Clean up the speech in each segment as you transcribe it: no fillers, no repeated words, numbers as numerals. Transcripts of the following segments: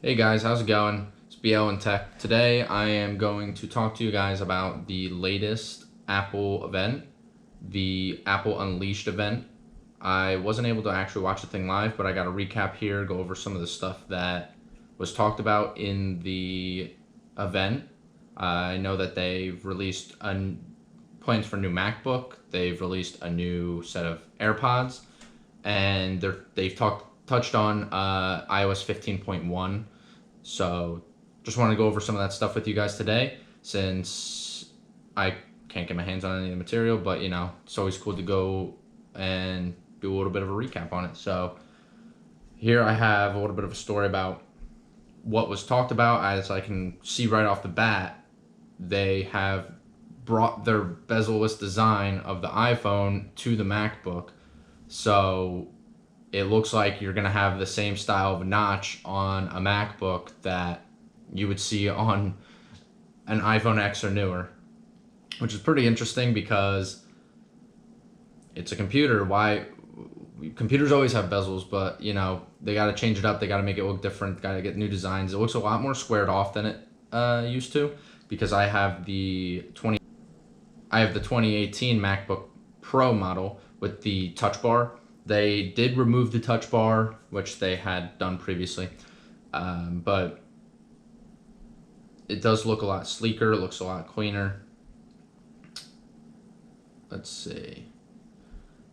Hey guys, how's it going? It's BL&Tech. Today I am going to talk to you guys about the latest Apple event, the Apple Unleashed event. I wasn't able to actually watch the thing live, but I got a recap here, go over some of the stuff that was talked about in the event. I know that they've released plans for a new MacBook. They've released a new set of AirPods, and they've touched on iOS 15.1. So just wanted to go over some of that stuff with you guys today, since I can't get my hands on any of the material, but it's always cool to go and do a little bit of a recap on it. So here I have a little bit of a story about what was talked about. As I can see right off the bat, they have brought their bezel-less design of the iPhone to the MacBook. So it looks like you're going to have the same style of notch on a MacBook that you would see on an iPhone X or newer, which is pretty interesting because it's a computer. Why? Computers always have bezels, but they got to change it up. They got to make it look different. Got to get new designs. It looks a lot more squared off than it used to, because I have the 2018 MacBook Pro model with the touch bar. They did remove the touch bar, which they had done previously, but it does look a lot sleeker. It looks a lot cleaner. Let's see.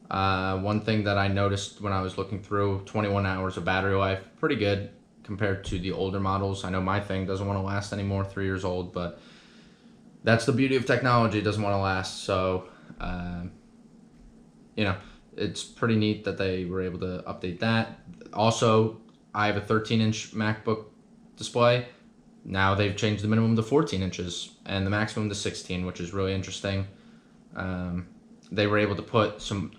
One thing that I noticed when I was looking through, 21 hours of battery life, pretty good compared to the older models. I know my thing doesn't want to last anymore, 3 years old, but that's the beauty of technology. It doesn't want to last. So, it's pretty neat that they were able to update that. Also, I have a 13-inch MacBook display. Now they've changed the minimum to 14 inches and the maximum to 16, which is really interesting. They were able to put some.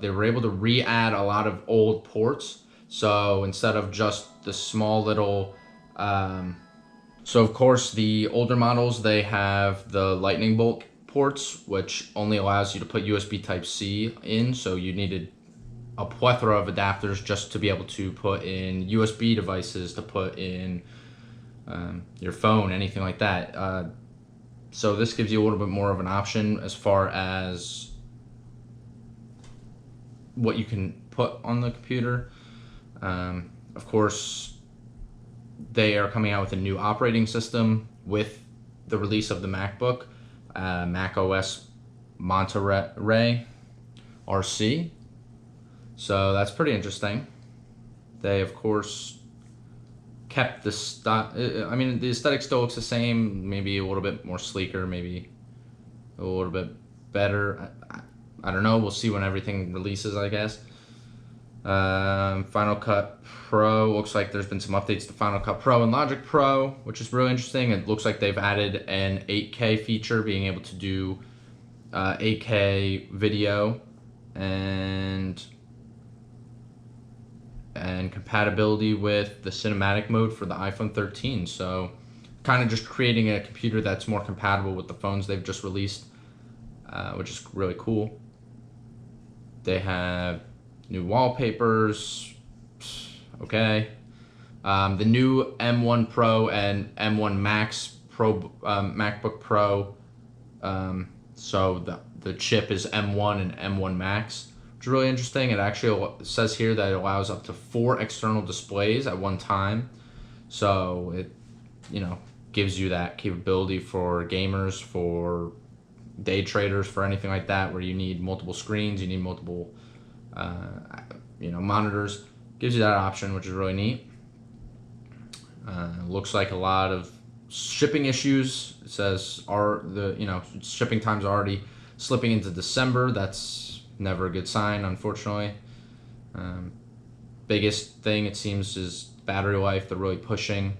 They were able to re-add a lot of old ports. So instead of just the small little. So of course the older models, they have the lightning bolt ports, which only allows you to put USB Type-C in. So you needed a plethora of adapters just to be able to put in USB devices, to put in your phone, anything like that. So this gives you a little bit more of an option as far as what you can put on the computer. Of course, they are coming out with a new operating system with the release of the MacBook, Mac OS Monterey RC. So that's pretty interesting. They, of course, kept the style. I mean, the aesthetic still looks the same, maybe a little bit more sleeker, maybe a little bit better. I don't know. We'll see when everything releases, I guess. Final Cut Pro, looks like there's been some updates to Final Cut Pro and Logic Pro, which is really interesting. It looks like they've added an 8K feature, being able to do 8K video and compatibility with the cinematic mode for the iPhone 13. So kind of just creating a computer that's more compatible with the phones they've just released, which is really cool. They have new wallpapers. Okay. The new M1 Pro and M1 Max Pro MacBook Pro. So the chip is M1 and M1 Max, which is really interesting. It actually says here that it allows up to 4 external displays at one time. So it, gives you that capability for gamers, for day traders, for anything like that, where you need multiple screens, you need multiple, monitors. Gives you that option, which is really neat. Looks like a lot of shipping issues. It says shipping times are already slipping into December. That's never a good sign, unfortunately. Biggest thing, it seems, is battery life. They're really pushing.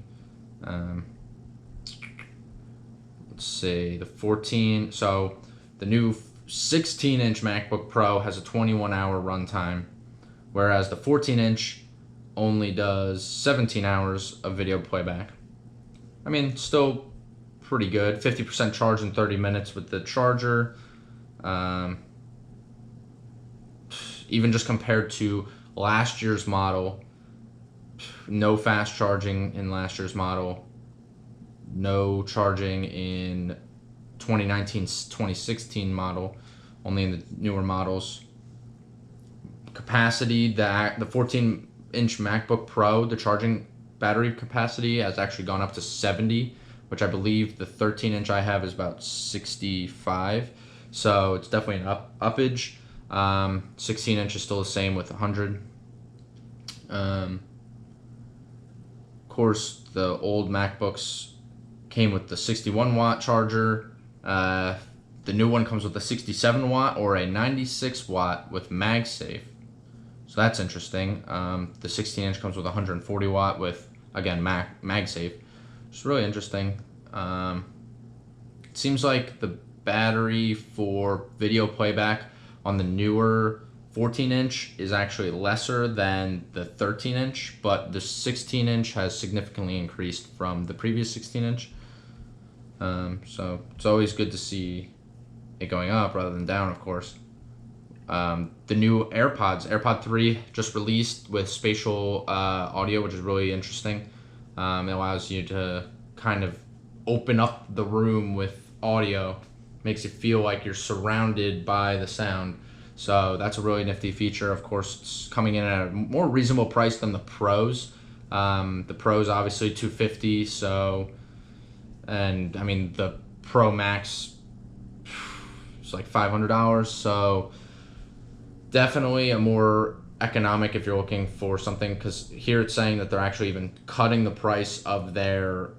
Let's see, the 14. So the new 16-inch MacBook Pro has a 21-hour runtime, whereas the 14-inch only does 17 hours of video playback. I mean, still pretty good. 50% charge in 30 minutes with the charger. Even just compared to last year's model, no fast charging in last year's model. No charging in 2019-2016 model, only in the newer models. Capacity, the 14-inch MacBook Pro, the charging battery capacity has actually gone up to 70, which I believe the 13-inch I have is about 65. So it's definitely an uppage. 16-inch is still the same with 100. Of course, the old MacBooks came with the 61-watt charger. The new one comes with a 67-watt or a 96-watt with MagSafe. So that's interesting. The 16-inch comes with 140-watt with, again, MagSafe. It's really interesting. It seems like the battery for video playback on the newer 14-inch is actually lesser than the 13-inch, but the 16-inch has significantly increased from the previous 16-inch. So it's always good to see it going up rather than down, of course. The new AirPods, AirPod 3 just released with spatial audio, which is really interesting. It allows you to kind of open up the room with audio, makes it feel like you're surrounded by the sound. So that's a really nifty feature. Of course, it's coming in at a more reasonable price than the Pros. The Pros obviously $250. So, and I mean the Pro Max, it's like $500. So definitely a more economic if you're looking for something, because here it's saying that they're actually even cutting the price of their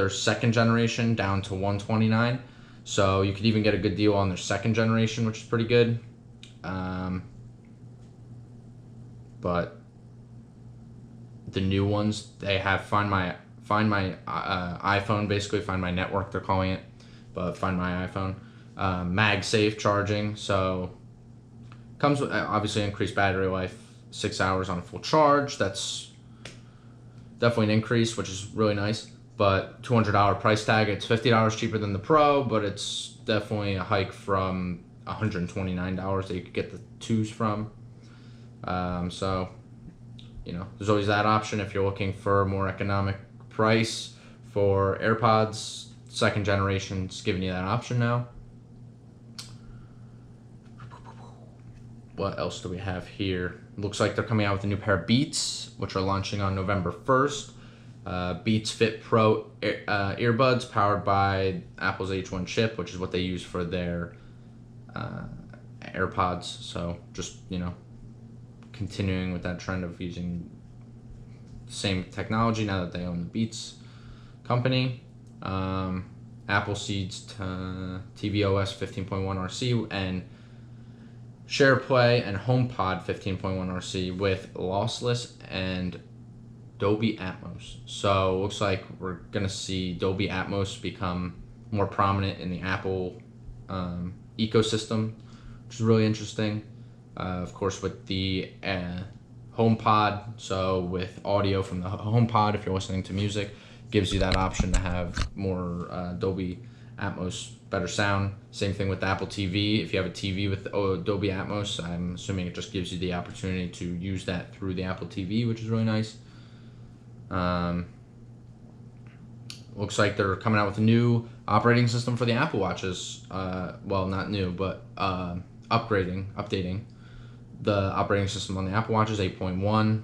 second generation down to $129. So you could even get a good deal on their second generation, which is pretty good. But the new ones, they have Find My iPhone, basically Find My Network they're calling it, but Find My iPhone. MagSafe charging, so comes with obviously increased battery life, 6 hours on a full charge. That's definitely an increase, which is really nice. But $200 price tag. It's $50 cheaper than the Pro, but it's definitely a hike from $129 that you could get the twos from. So, there's always that option if you're looking for a more economic price for AirPods. Second generation's giving you that option now. What else do we have here? Looks like they're coming out with a new pair of Beats, which are launching on November 1st. Beats Fit Pro Earbuds powered by Apple's H1 chip, which is what they use for their AirPods. So just, continuing with that trend of using the same technology now that they own the Beats company. Apple seeds tvOS 15.1 RC and SharePlay and HomePod 15.1 RC with lossless and Dolby Atmos. So it looks like we're gonna see Dolby Atmos become more prominent in the Apple ecosystem, which is really interesting. Of course, with the HomePod, so with audio from the HomePod, if you're listening to music, gives you that option to have more Dolby Atmos, better sound. Same thing with the Apple TV. If you have a TV with Dolby Atmos, I'm assuming it just gives you the opportunity to use that through the Apple TV, which is really nice. Looks like they're coming out with a new operating system for the Apple Watches. Well, not new, but updating the operating system on the Apple Watches, 8.1.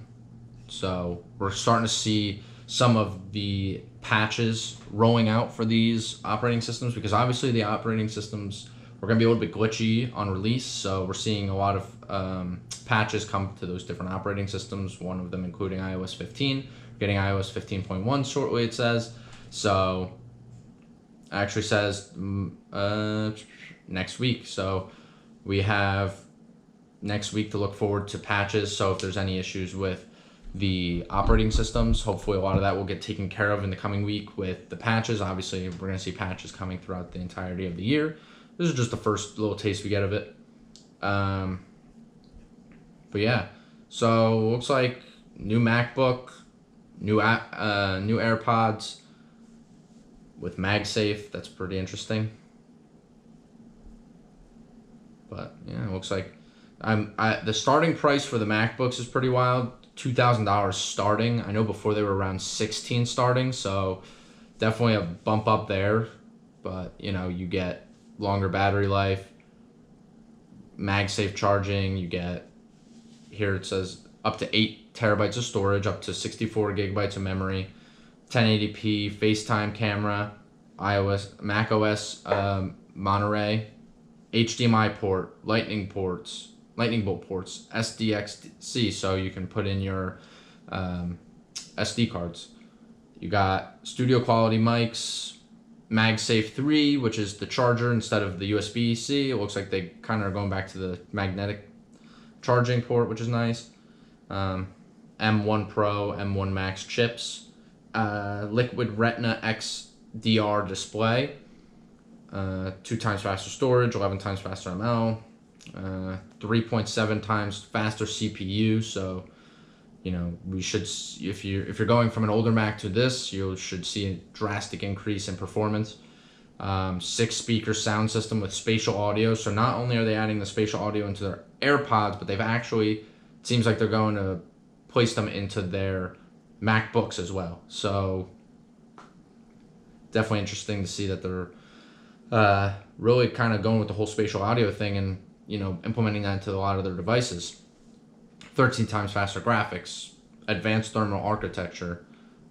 So we're starting to see some of the patches rolling out for these operating systems, because obviously the operating systems were going to be a little bit glitchy on release. So we're seeing a lot of patches come to those different operating systems, one of them including iOS 15. We're getting iOS 15.1 shortly, it says. So it actually says next week. So we have next week to look forward to patches. So if there's any issues with the operating systems, hopefully a lot of that will get taken care of in the coming week with the patches. Obviously, we're going to see patches coming throughout the entirety of the year. This is just the first little taste we get of it. But yeah, so looks like new MacBook, new AirPods with MagSafe. That's pretty interesting. But yeah, it looks like the starting price for the MacBooks is pretty wild. $2,000 starting. I know before they were around 16 starting, so definitely a bump up there. But you get longer battery life, MagSafe charging. You get, here it says up to 8 terabytes of storage, up to 64 gigabytes of memory, 1080p FaceTime camera, iOS, macOS, Monterey, HDMI port, lightning bolt ports, SDXC, so you can put in your SD cards. You got studio quality mics, MagSafe 3, which is the charger instead of the USB-C. It looks like they kind of are going back to the magnetic charging port, which is nice. M1 Pro, M1 Max chips, Liquid Retina XDR display, 2 times faster storage, 11 times faster ML, 3.7 times faster CPU. So we should, if you're going from an older Mac to this, you should see a drastic increase in performance. 6-speaker sound system with spatial audio. So not only are they adding the spatial audio into their AirPods, but they've actually, it seems like they're going to place them into their MacBooks as well. So definitely interesting to see that they're really kind of going with the whole spatial audio thing and implementing that into a lot of their devices. 13 times faster graphics, advanced thermal architecture,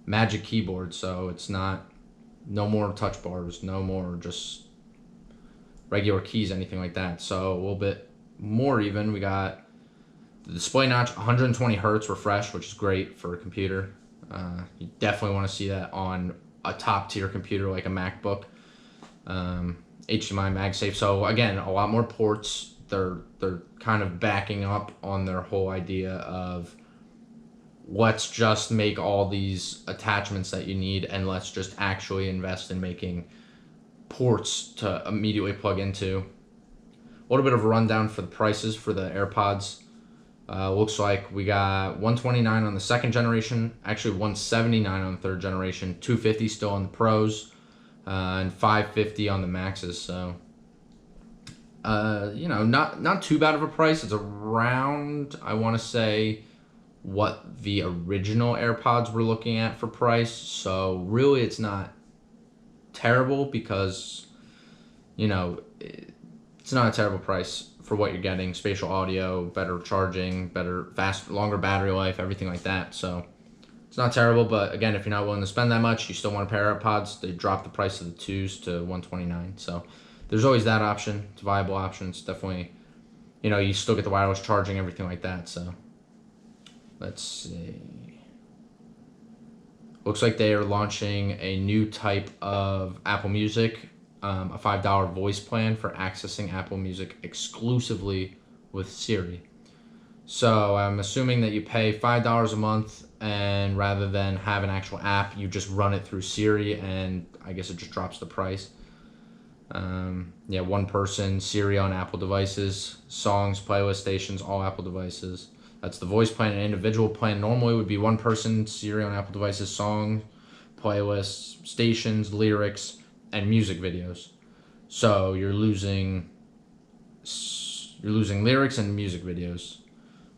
Magic Keyboard, so it's no more touch bars, no more just regular keys, anything like that. So a little bit more even. We got the display notch, 120 hertz refresh, which is great for a computer. You definitely want to see that on a top tier computer like a MacBook. HDMI MagSafe. So again, a lot more ports. They're kind of backing up on their whole idea of let's just make all these attachments that you need and let's just actually invest in making ports to immediately plug into. A little bit of a rundown for the prices for the AirPods. Looks like we got $129 on the second generation, actually $179 on the third generation, $250 still on the Pros, and $550 on the Maxes. So not too bad of a price. It's around, I want to say, what the original AirPods were looking at for price. So really it's not terrible because it's not a terrible price for what you're getting. Spatial audio, better charging, longer battery life, everything like that. So it's not terrible, but again, if you're not willing to spend that much, you still want a pair of AirPods, they drop the price of the 2s to $129. So there's always that option. It's a viable option. It's definitely, you still get the wireless charging, everything like that. So let's see. Looks like they are launching a new type of Apple Music, a $5 voice plan for accessing Apple Music exclusively with Siri. So I'm assuming that you pay $5 a month, and rather than have an actual app, you just run it through Siri, and I guess it just drops the price. One person, Siri on Apple devices, songs, playlist stations, all Apple devices. That's the voice plan. An individual plan normally would be one person, Siri on Apple devices, songs, playlists, stations, lyrics, and music videos. So you're losing lyrics and music videos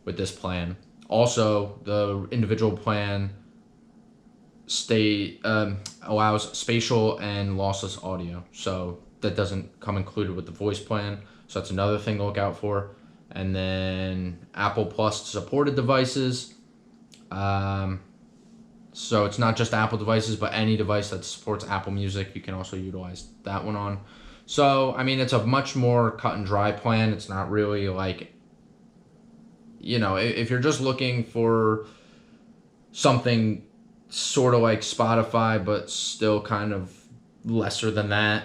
with this plan. Also, the individual plan allows spatial and lossless audio. So that doesn't come included with the voice plan. So that's another thing to look out for. And then Apple Plus supported devices. So it's not just Apple devices, but any device that supports Apple Music, you can also utilize that one on. So, I mean, it's a much more cut and dry plan. It's not really like, if you're just looking for something sort of like Spotify, but still kind of lesser than that,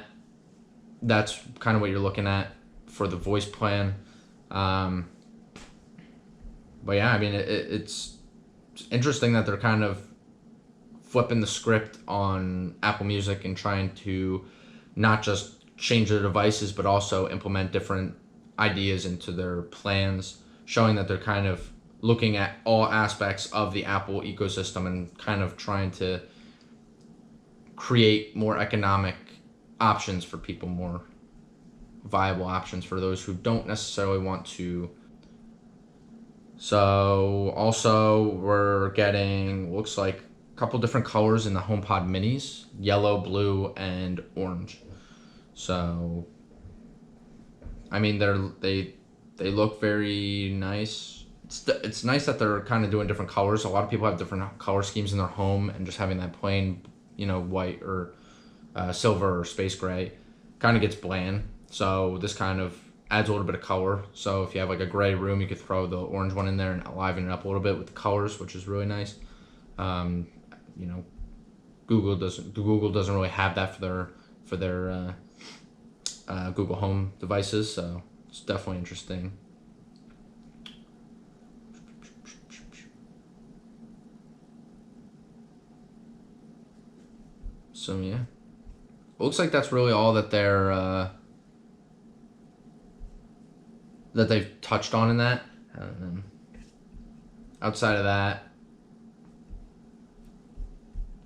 that's kind of what you're looking at for the voice plan. But yeah, I mean, it's interesting that they're kind of flipping the script on Apple Music and trying to not just change their devices, but also implement different ideas into their plans, showing that they're kind of looking at all aspects of the Apple ecosystem and kind of trying to create more economic options for people, more viable options for those who don't necessarily want to So also we're getting, looks like a couple different colors in the HomePod Minis, yellow, blue, and orange. So I mean they look very nice. It's nice that they're kind of doing different colors. A lot of people have different color schemes in their home, and just having that plain, white or silver or space gray kind of gets bland. So this kind of adds a little bit of color. So if you have like a gray room, you could throw the orange one in there and liven it up a little bit with the colors, which is really nice. You know, Google doesn't really have that for their Google Home devices, so it's definitely interesting. So yeah, it looks like that's really all that they've touched on in that. Outside of that,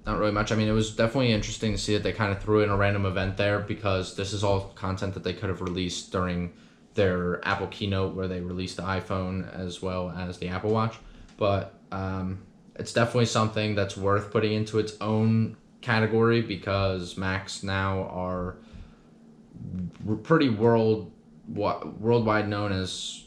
not really much. I mean, it was definitely interesting to see that they kind of threw in a random event there, because this is all content that they could have released during their Apple keynote where they released the iPhone as well as the Apple Watch. But it's definitely something that's worth putting into its own category, because Macs now are pretty worldwide known as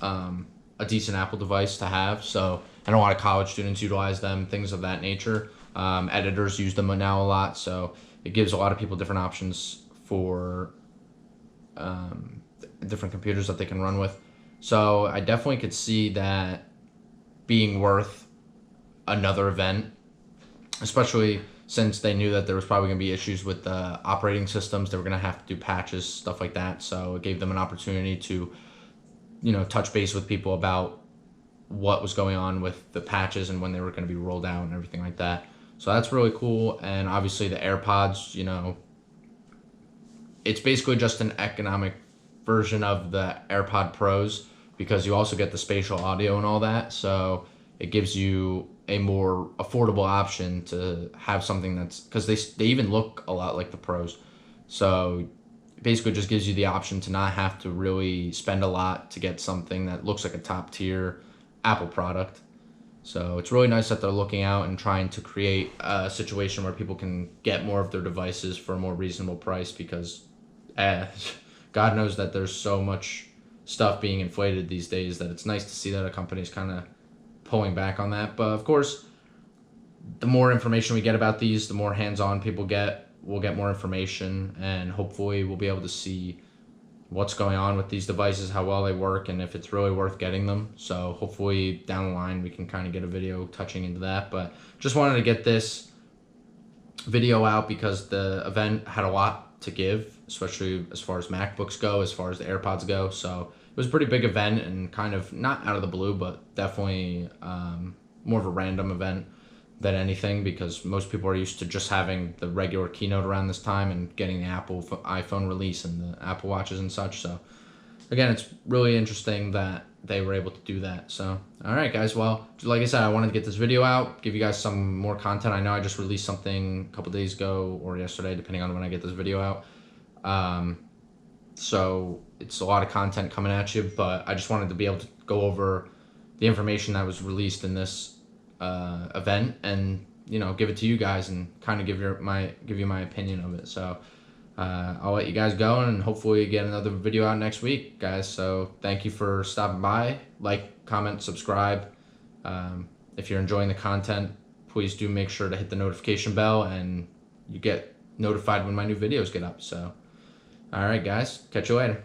a decent Apple device to have. So, and a lot of college students utilize them, things of that nature. Editors use them now a lot, so it gives a lot of people different options for different computers that they can run with. So I definitely could see that being worth another event, especially since they knew that there was probably going to be issues with the operating systems. They were going to have to do patches, stuff like that. So it gave them an opportunity to, touch base with people about what was going on with the patches and when they were going to be rolled out and everything like that. So that's really cool. And obviously the AirPods, it's basically just an economic version of the AirPod Pros, because you also get the spatial audio and all that. So it gives you a more affordable option to have something that's, because they even look a lot like the Pros. So it basically just gives you the option to not have to really spend a lot to get something that looks like a top tier Apple product. So it's really nice that they're looking out and trying to create a situation where people can get more of their devices for a more reasonable price, because God knows that there's so much stuff being inflated these days that it's nice to see that a company's kind of pulling back on that. But of course, the more information we get about these, the more hands-on people get. We'll get more information, and hopefully we'll be able to see what's going on with these devices, how well they work, and if it's really worth getting them. So hopefully down the line we can kind of get a video touching into that. But just wanted to get this video out because the event had a lot to give, especially as far as MacBooks go, as far as the AirPods go. So it was a pretty big event, and kind of not out of the blue, but definitely more of a random event than anything, because most people are used to just having the regular keynote around this time and getting the Apple iPhone release and the Apple Watches and such. So again, it's really interesting that they were able to do that. So all right, guys, well, like I said, I wanted to get this video out, give you guys some more content. I know I just released something a couple days ago or yesterday, depending on when I get this video out. So it's a lot of content coming at you, but I just wanted to be able to go over the information that was released in this event, and give it to you guys and kind of give you my opinion of it. So I'll let you guys go, and hopefully get another video out next week, guys. So thank you for stopping by. Like, comment, subscribe. If you're enjoying the content, please do make sure to hit the notification bell, and you get notified when my new videos get up. So all right, guys, catch you later.